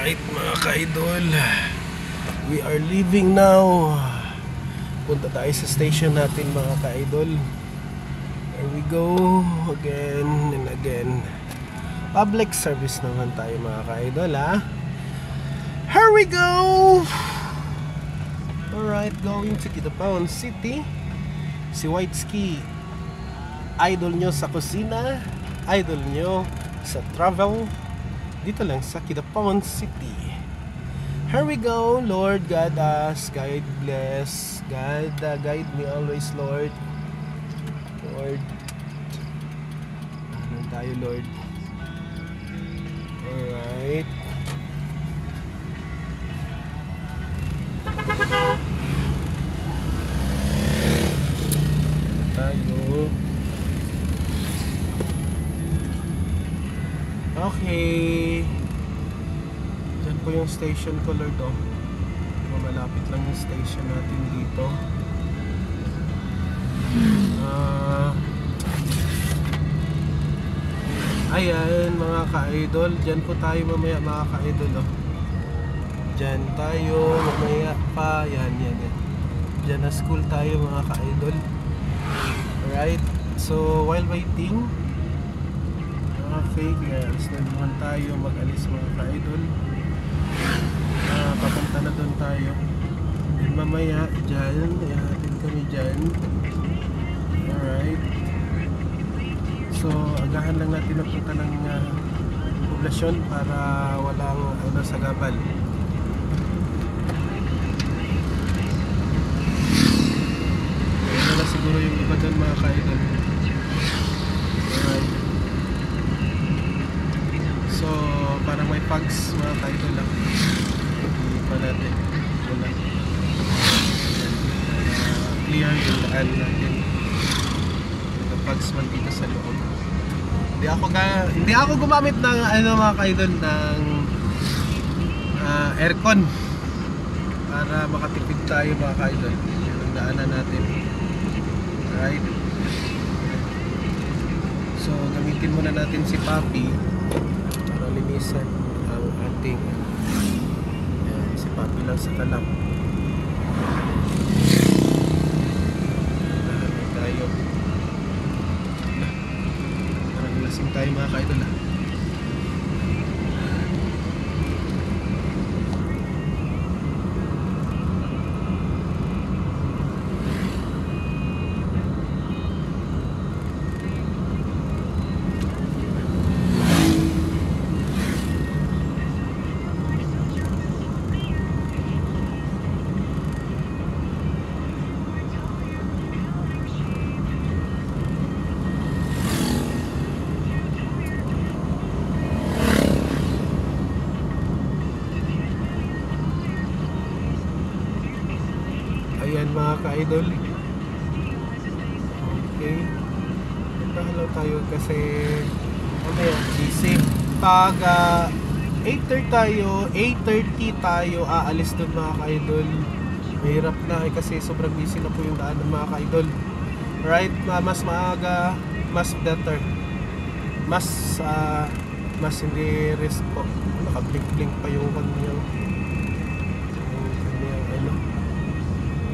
Alright mga ka-idol, we are leaving now. Punta tayo sa station natin mga ka-idol. Here we go again and again. Public service naman tayo mga ka-idol, ha. Here we go. Alright, going to Kidapawan City. Si Whiteski, idol nyo sa kusina, idol nyo sa travel, dito lang sa Kidapawan City. Here we go. Lord, guide us, guide, bless, guide me always, Lord. Lord, ano tayo, Lord? Alright. Tayo. Okay. Diyan po yung station ko, Lord, oh. Malapit lang yung station natin dito. Ayan mga ka-idol, diyan po tayo mamaya mga ka-idol, oh. Diyan tayo mamaya pa. Yan. Diyan na school tayo mga ka-idol. Alright, so while waiting, okay guys, naman tayo mag-alis mga ka-idol. Papunta na doon tayo. Then mamaya dyan, ihatid kami dyan. Alright, so agahan lang natin na punta ng poblasyon para walang sagabal. Ayan na siguro yung iba doon mga ka-idol. Alright, so parang may pugs mga ka-idol lang. Hindi pa natin wala. Clear yung daan natin. May pugs man dito sa loob. Hindi ako gumamit ng mga ka-idol ng aircon para makatipid tayo mga ka-idol. Yan ang daanan natin. Alright, so gamitin muna natin si Papi para linisan ang ating si Papi lang sa kalap. Tayo parang lasing tayo mga ka-idol, ha. Ayan mga ka-idol. Okay, nagpahalaw tayo kasi mamaya busy. Pag 8:30 tayo aalis doon mga ka-idol. Mahirap na kasi sobrang busy na po yung daan ng mga ka-idol. Right, mas maaga, mas better. Mas hindi risk po. Naka-blink pa yung kanyang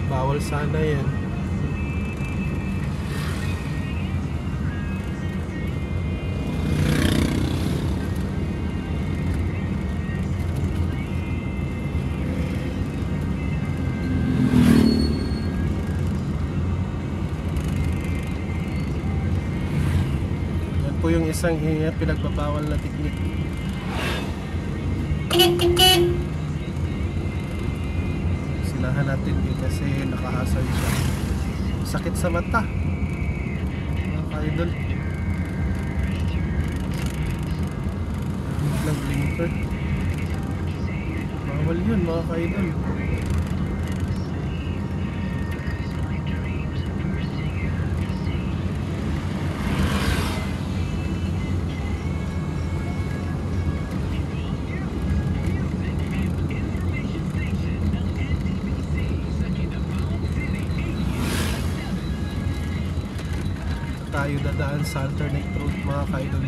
bawal sana yan. Yan po yung isang pinagbabawal na teknik. Silahan natin kasi nakahasard siya. Sakit sa mata mga ka-idol. Lang blinker. Bawal yun mga ka-idol. Tayo dadaan sa alternate route mga ka-idol.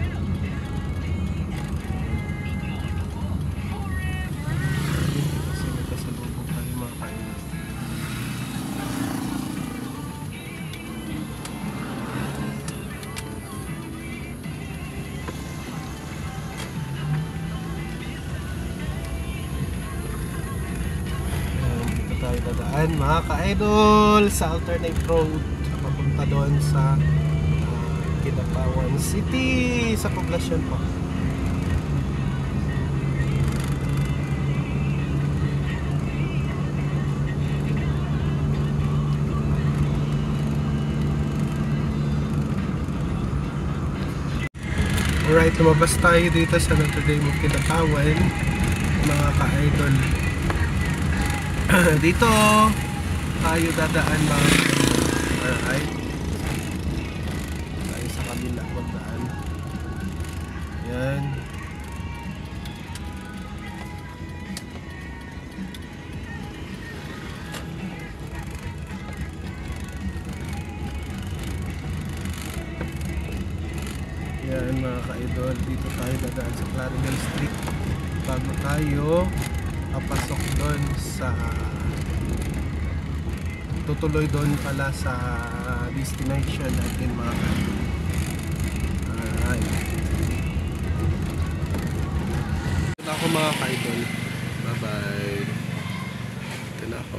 tayo dadaan mga ka-idol sa alternate road papunta doon sa Kidapawan City sa poblasyon po. Alright, lumabas tayo dito sa Notre Dame of Kidapawan mga ka-idol. Dito tayo dadaan mga alright, tayo sa kabila magdaan. Yan. Yan mga ka-idol, dito tayo dadaan sa Clarendon Street bago tayo papasok doon sa tutuloy doon pala sa destination natin mga ka-idol. Alright, ito na ako mga ka-idol, bye bye. Ito na ako.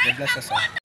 God bless us all.